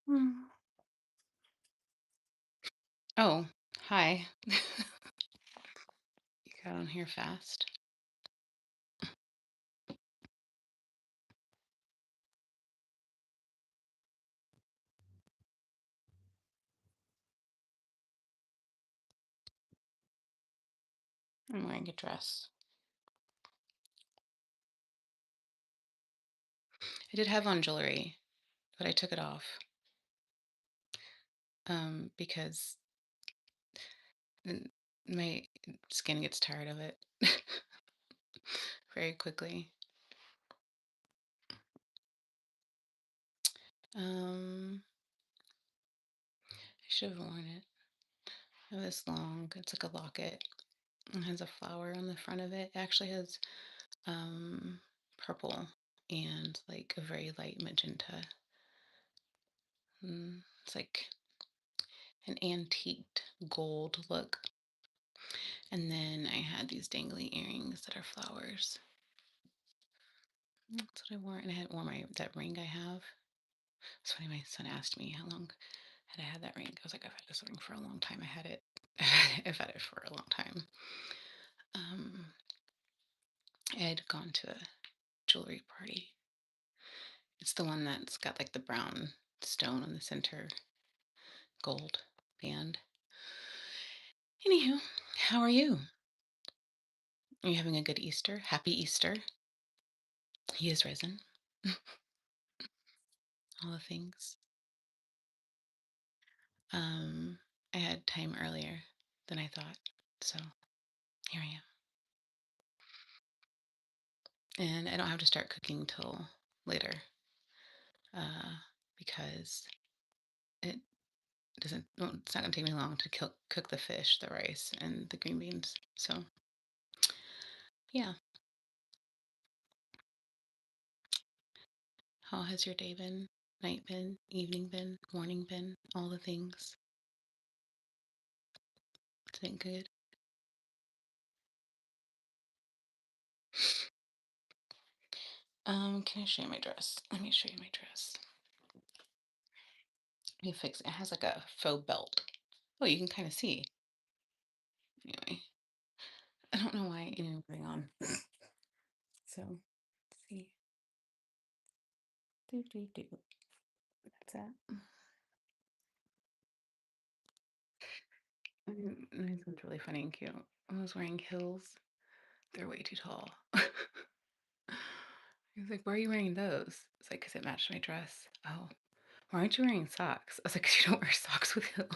Mm. Oh, hi. You got on here fast. I'm wearing a dress. I did have on jewelry, but I took it off because n- my skin gets tired of it very quickly. Um, I should have worn it. I have this long, it's like a locket. It has a flower on the front of it. It actually has um, purple and like a very light magenta. It's like an antiqued gold look. And then I had these dangly earrings that are flowers. That's what I wore. And I had worn that ring I have. It's funny, my son asked me how long had I had that ring. I was like, I've had this ring for a long time. I had it. I've had it for a long time. Um, I had gone to a jewelry party. It's the one that's got like the brown stone on the center, gold band. Anywho, how are you? Are you having a good Easter? Happy Easter. He is risen. All the things. Um, I had time earlier than I thought, so here I am. And I don't have to start cooking till later, uh, because it well, it's not gonna take me long to cook the fish, the rice, and the green beans. So yeah. How has your day been? Night been? Evening been? Morning been? All the things. It's been good. Can I show you my dress? Let me show you my dress. Let me fix it. It has like a faux belt. Oh, you can kind of see. Anyway, I don't know why anything on. So, let's see. Do, do, do. That's that. This one's really funny and cute. I was wearing heels. They're way too tall. He was like, "Why are you wearing those?" It's like, "Because it matched my dress." Oh, why aren't you wearing socks? I was like, "'Cause you don't wear socks with heels."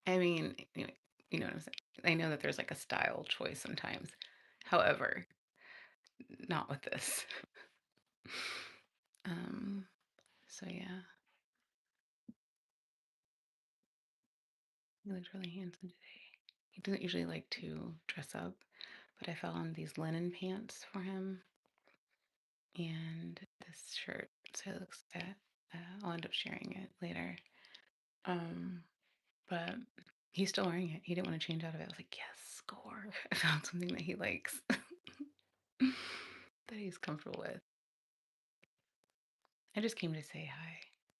I mean, anyway, you know what I'm saying. I know that there's like a style choice sometimes. However, not with this. Um, so yeah, he looked really handsome today. He doesn't usually like to dress up, but I found these linen pants for him and this shirt. So it looks at, I'll end up sharing it later. Um, but he's still wearing it. He didn't want to change out of it. I was like, yes, score. I found something that he likes, that he's comfortable with. I just came to say hi.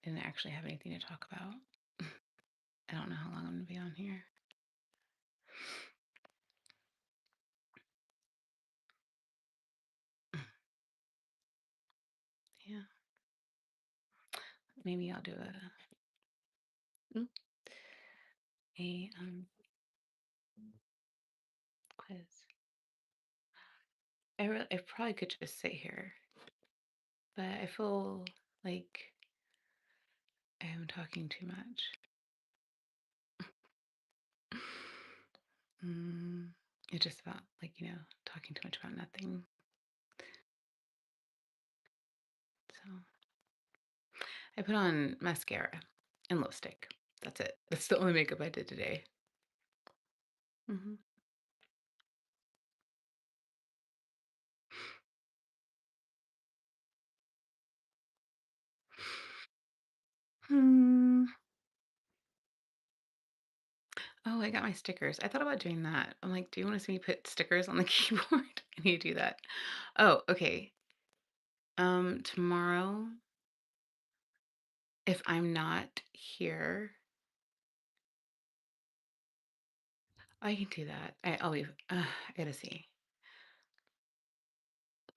Didn't actually have anything to talk about. I don't know how long I'm going to be on here. Yeah, maybe I'll do a quiz. I probably could just sit here, but I feel like I am talking too much. Mm, it's just about like, talking too much about nothing. So I put on mascara and lipstick. That's it. That's the only makeup I did today. Hmm. Hmm. Oh, I got my stickers. I thought about doing that. I'm like, "Do you wanna see me put stickers on the keyboard?" I need to do that. Oh, okay. Tomorrow, if I'm not here, I can do that. I'll be I gotta see.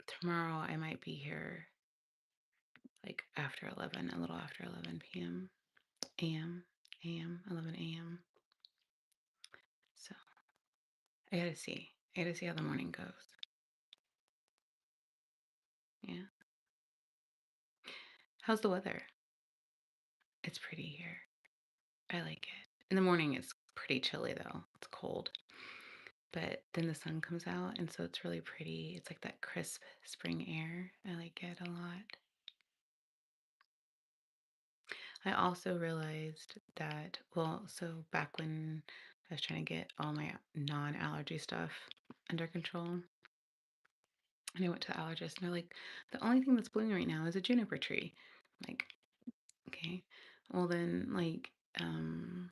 Tomorrow, I might be here, like, after 11, a little after 11 PM, AM, 11 AM. So, I gotta see. I gotta see how the morning goes. Yeah. How's the weather? It's pretty here. I like it. In the morning, it's pretty chilly, though. It's cold. But then the sun comes out, and so it's really pretty. It's like that crisp spring air. I like it a lot. I also realized that, well, so back when I was trying to get all my non-allergy stuff under control, and I went to the allergist, and they're like, the only thing that's blooming right now is a juniper tree. I'm like, okay. Well, then, like, I don't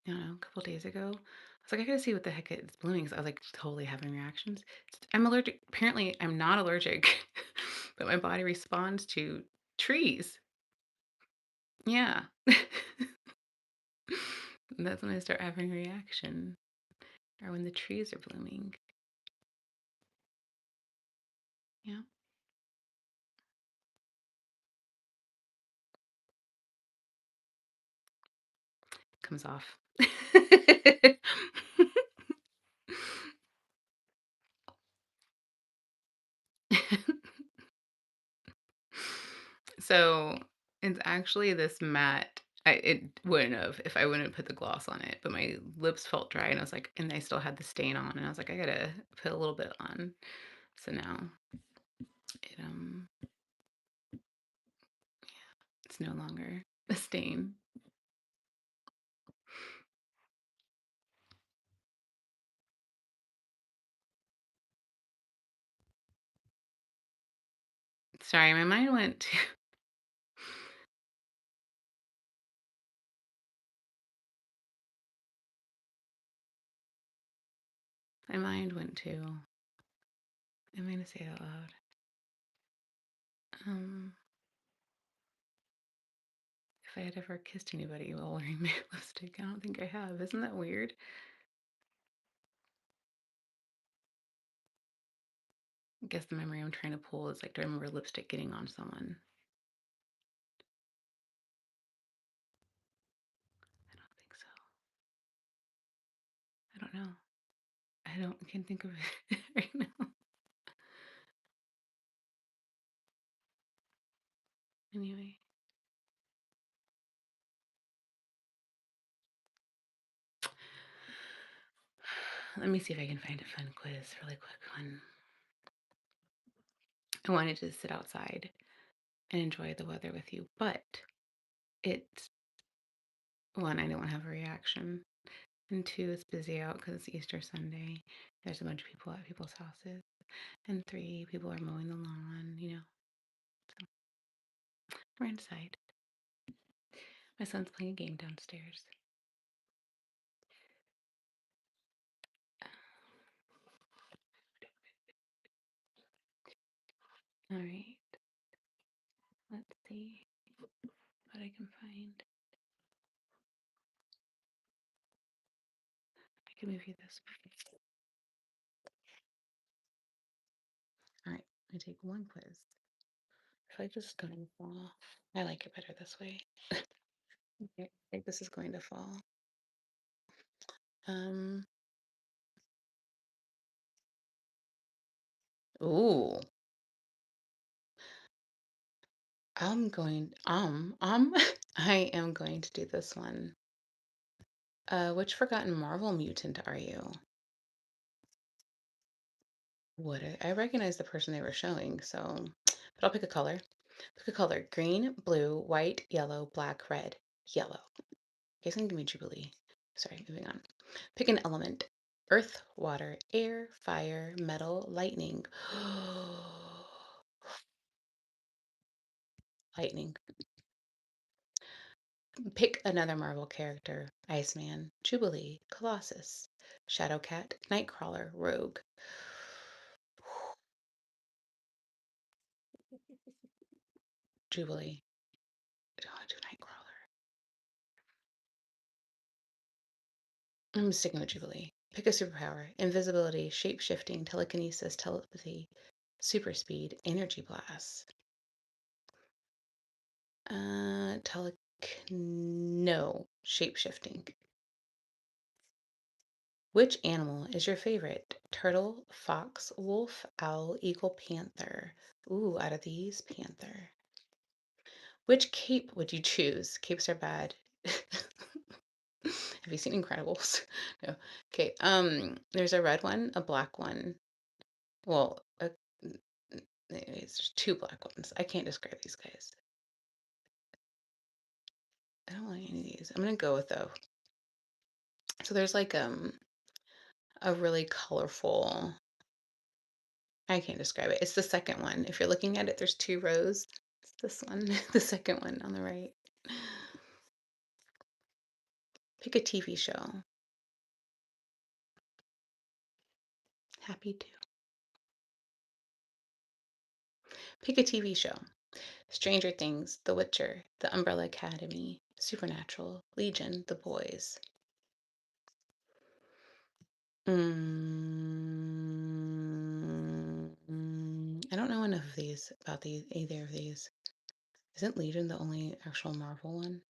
know, a couple days ago, I was like, I gotta see what the heck it's blooming. 'Cause I was like totally having reactions. I'm allergic. Apparently, I'm not allergic, but my body responds to trees. Yeah. That's when I start having reaction, or when the trees are blooming. Yeah, comes off. So it's actually this matte. It wouldn't have if I wouldn't put the gloss on it, but my lips felt dry, and I was like, and I still had the stain on, and I was like, I gotta put a little bit on. So now it it's no longer a stain. Sorry, my mind went to my mind went to. I'm gonna say it out loud. Um, if I had ever kissed anybody while wearing my lipstick, I don't think I have. Isn't that weird? I guess the memory I'm trying to pull is like, do I remember lipstick getting on someone? I don't think so. I don't know. I can't think of it right now. Anyway, let me see if I can find a fun quiz, really quick one. I wanted to sit outside and enjoy the weather with you, but it's one, I don't have a reaction, and two, it's busy out because it's Easter Sunday. There's a bunch of people at people's houses, and three, people are mowing the lawn. So we're inside. My son's playing a game downstairs. All right, let's see what I can find. I can move you this way. All right, I take one quiz. I feel like this is going to fall. I like it better this way. Okay, I think this is going to fall. Um, ooh, I am going to do this one. Which forgotten Marvel mutant are you? I recognize the person they were showing, so, but I'll pick a color. Pick a color: green, blue, white, yellow, black, red, yellow. Okay, it's gonna give me Jubilee. Sorry, moving on. Pick an element: earth, water, air, fire, metal, lightning. Lightning. Pick another Marvel character. Iceman, Jubilee, Colossus, Shadowcat, Nightcrawler, Rogue. Jubilee. I don't want to do Nightcrawler. I'm sticking with Jubilee. Pick a superpower. Invisibility, shape-shifting, telekinesis, telepathy, super speed, energy blast. Tele no, shape-shifting. Which animal is your favorite? Turtle, fox, wolf, owl, eagle, panther. Ooh, out of these, panther. Which cape would you choose? Capes are bad. Have you seen Incredibles? No. Okay. There's a red one, a black one. Well, anyways, there's two black ones. I can't describe these guys. I don't like any of these. I'm gonna go with though. So there's like a really colorful. I can't describe it. It's the second one. If you're looking at it, there's two rows. It's this one, the second one on the right. Pick a TV show. Happy to. Pick a TV show. Stranger Things, The Witcher, The Umbrella Academy, Supernatural, Legion, The Boys. I don't know enough of these about these either of these. Isn't Legion the only actual Marvel one?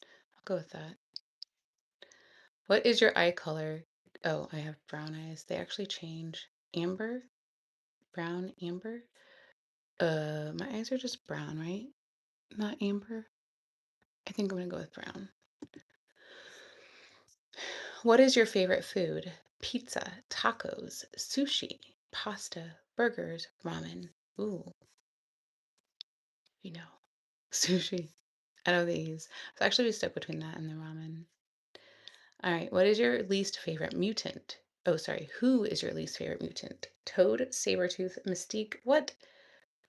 I'll go with that. What is your eye color? Oh, I have brown eyes. They actually change. Amber? Brown, amber? My eyes are just brown, right? Not amber. I think I'm gonna go with brown. What is your favorite food? Pizza, tacos, sushi, pasta, burgers, ramen. Ooh, you know, sushi. Out of these. So actually we stuck between that and the ramen. All right, what is your least favorite mutant? Oh, sorry. Who is your least favorite mutant? Toad, Sabretooth, Mystique, what?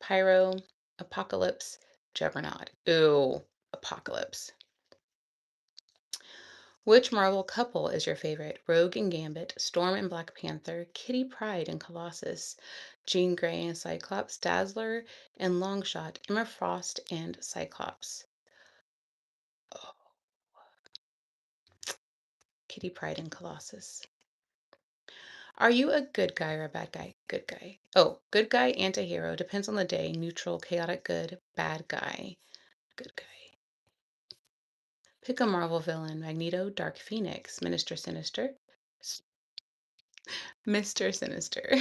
Pyro, Apocalypse, Juggernaut. Ooh, Apocalypse. Which Marvel couple is your favorite? Rogue and Gambit, Storm and Black Panther, Kitty Pryde and Colossus, Jean Grey and Cyclops, Dazzler and Longshot, Emma Frost and Cyclops. Oh, Kitty Pryde and Colossus. Are you a good guy or a bad guy? Good guy. Oh, good guy, anti-hero, depends on the day, neutral, chaotic good, bad guy. Good guy. Pick a Marvel villain. Magneto, Dark Phoenix, Minister Sinister, Mr. Sinister.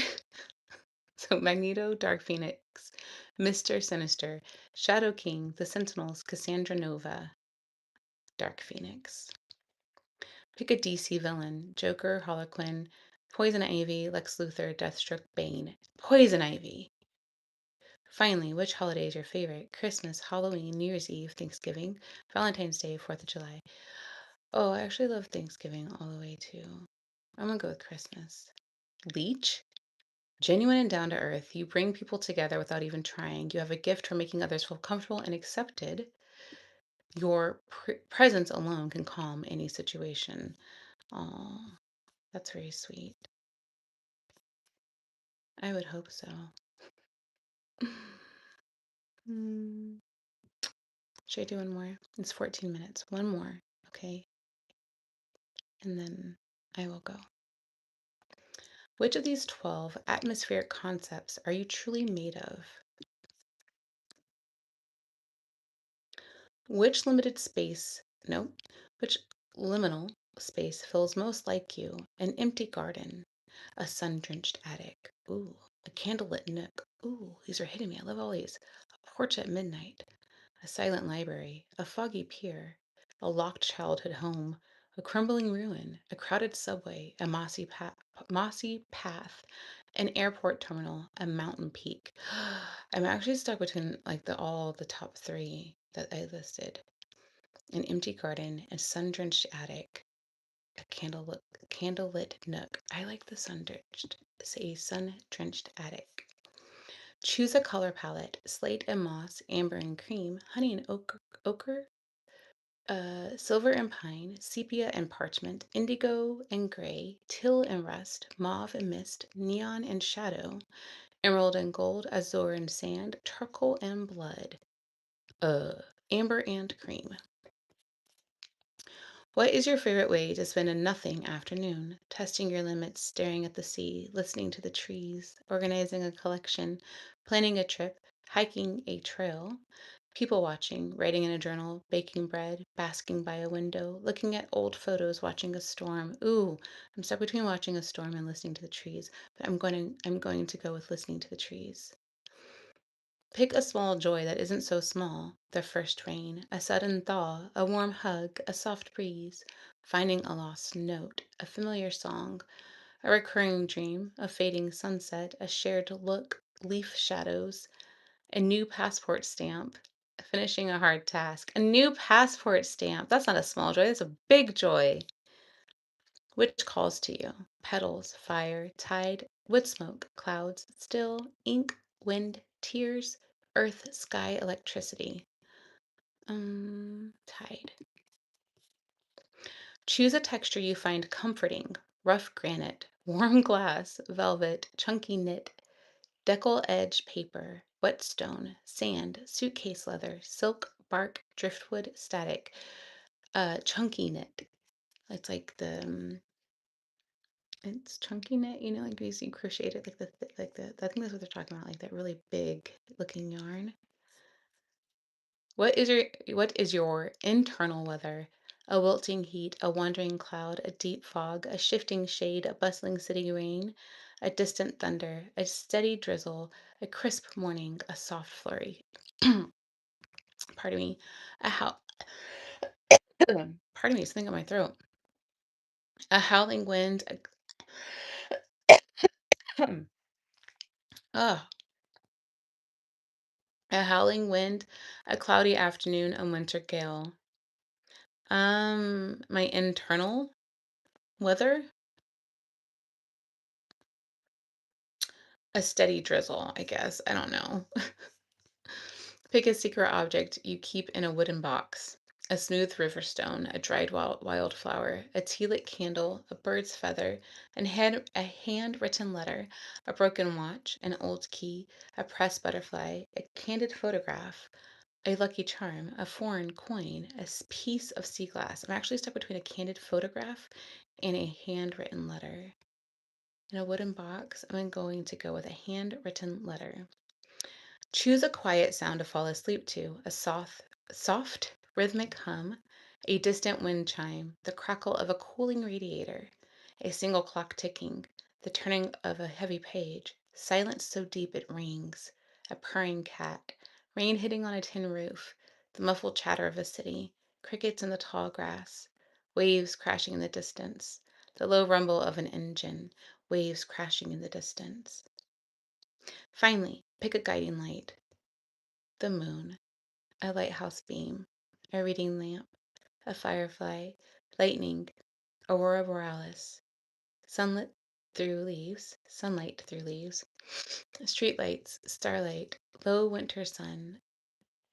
So Magneto, Dark Phoenix, Mr. Sinister, Shadow King, The Sentinels, Cassandra Nova, Dark Phoenix. Pick a DC villain. Joker, Harlequin, Poison Ivy, Lex Luthor, Deathstroke, Bane. Poison Ivy. Finally, which holiday is your favorite? Christmas, Halloween, New Year's Eve, Thanksgiving, Valentine's Day, 4th of July. Oh, I actually love Thanksgiving all the way too. I'm gonna go with Christmas. Leech? Genuine and down to earth. You bring people together without even trying. You have a gift for making others feel comfortable and accepted. Your presence alone can calm any situation. Oh, that's very sweet. I would hope so. Hmm. Should I do one more? It's 14 minutes. One more, okay? And then I will go. Which of these 12 atmospheric concepts are you truly made of? Which limited space, no, which liminal space feels most like you? An empty garden, a sun-drenched attic, ooh, a candlelit nook, ooh, these are hitting me, I love all these. A porch at midnight, a silent library, a foggy pier, a locked childhood home, a crumbling ruin, a crowded subway, a mossy path, an airport terminal, a mountain peak. I'm actually stuck between like all the top three that I listed. An empty garden, a sun-drenched attic, a candlelit nook. I like the sun-drenched. Say sun-drenched attic. Choose a color palette: slate and moss, amber and cream, honey and ochre, Silver and pine, sepia and parchment, indigo and gray, teal and rust, mauve and mist, neon and shadow, emerald and gold, azure and sand, charcoal and blood, uh, amber and cream. What is your favorite way to spend a nothing afternoon? Testing your limits, staring at the sea, listening to the trees, organizing a collection, planning a trip, hiking a trail, people watching, writing in a journal, baking bread, basking by a window, looking at old photos, watching a storm. Ooh, I'm stuck between watching a storm and listening to the trees, but I'm going to go with listening to the trees. Pick a small joy that isn't so small. The first rain, a sudden thaw, a warm hug, a soft breeze, finding a lost note, a familiar song, a recurring dream, a fading sunset, a shared look, leaf shadows, a new passport stamp, finishing a hard task. A new passport stamp. That's not a small joy, that's a big joy. Which calls to you? Petals, fire, tide, wood smoke, clouds, still, ink, wind, tears, earth, sky, electricity. Tide. Choose a texture you find comforting. Rough granite, warm glass, velvet, chunky knit, decal edge paper, whetstone, sand, suitcase leather, silk, bark, driftwood, static, chunky knit. It's like it's chunky knit, like you see crocheted, like I think that's what they're talking about, like that really big looking yarn. What is your internal weather? A wilting heat, a wandering cloud, a deep fog, a shifting shade, a bustling city rain, a distant thunder, a steady drizzle, a crisp morning, a soft flurry. Pardon me. A how Pardon me, something in my throat. A howling wind, a, ugh, a howling wind, a cloudy afternoon, a winter gale. My internal weather, a steady drizzle, I guess. I don't know. Pick a secret object you keep in a wooden box. A smooth river stone, a dried wildflower, a tea-lit candle, a bird's feather, a handwritten letter, a broken watch, an old key, a pressed butterfly, a candid photograph, a lucky charm, a foreign coin, piece of sea glass. I'm actually stuck between a candid photograph and a handwritten letter. In a wooden box, I'm going to go with a handwritten letter. Choose a quiet sound to fall asleep to, a soft rhythmic hum, a distant wind chime, the crackle of a cooling radiator, a single clock ticking, the turning of a heavy page, silence so deep it rings, a purring cat, rain hitting on a tin roof, the muffled chatter of a city, crickets in the tall grass, waves crashing in the distance, the low rumble of an engine, waves crashing in the distance. Finally, pick a guiding light. The moon, a lighthouse beam, a reading lamp, a firefly, lightning, aurora borealis, sunlight through leaves, streetlights, starlight, low winter sun,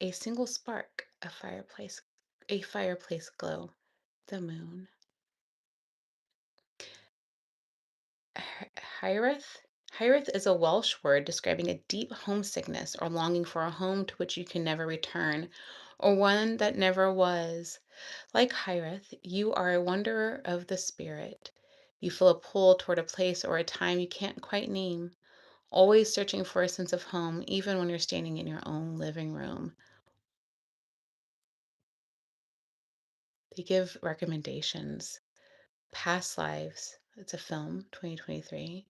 a single spark, a fireplace glow, the moon. Hiraeth? Hiraeth is a Welsh word describing a deep homesickness or longing for a home to which you can never return, or one that never was. Like Hiraeth, you are a wanderer of the spirit. You feel a pull toward a place or a time you can't quite name, always searching for a sense of home, even when you're standing in your own living room. They give recommendations. Past Lives, it's a film, 2023.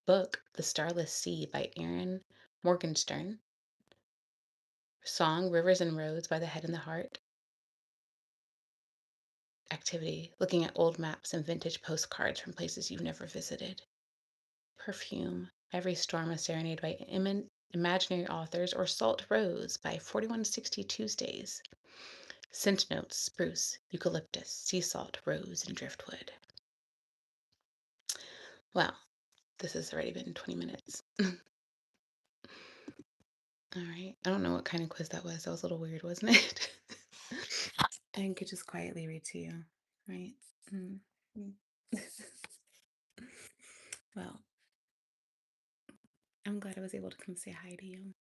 Book, The Starless Sea by Erin Morgenstern. Song, Rivers and Roads by The Head and the Heart. Activity, looking at old maps and vintage postcards from places you've never visited. Perfume, Every Storm a Serenade by Imaginary Authors, or Salt Rose by 4160 Tuesdays. Scent notes, spruce, eucalyptus, sea salt, rose, and driftwood. Wow, this has already been 20 minutes. All right. I don't know what kind of quiz that was. That was a little weird, wasn't it? and could just quietly read to you, right? Mm. Mm. Well, I'm glad I was able to come say hi to you.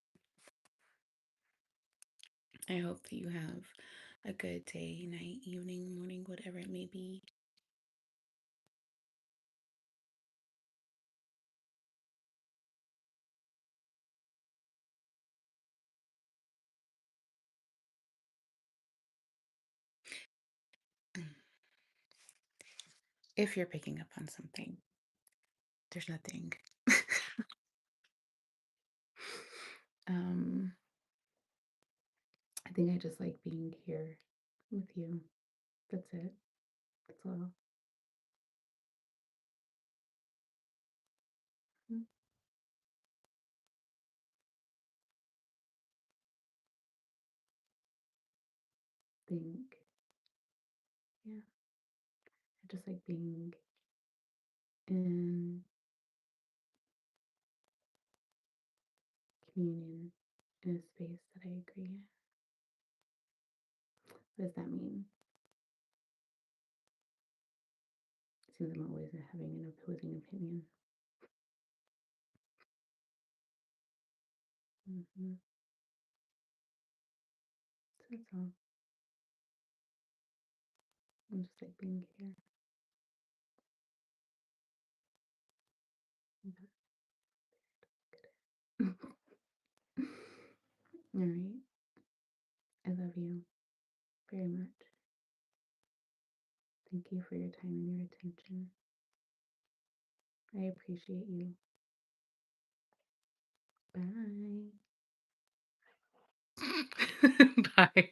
I hope that you have a good day, night, evening, morning, whatever it may be. If you're picking up on something, there's nothing. um, I think I just like being here with you. That's it. That's all. I think, yeah, I just like being in communion in a space that I agree. What does that mean? It seems I'm always having an opposing opinion. Hmm. So that's all. I'm just like being here. All right. I love you very much. Thank you for your time and your attention. I appreciate you. Bye. Bye.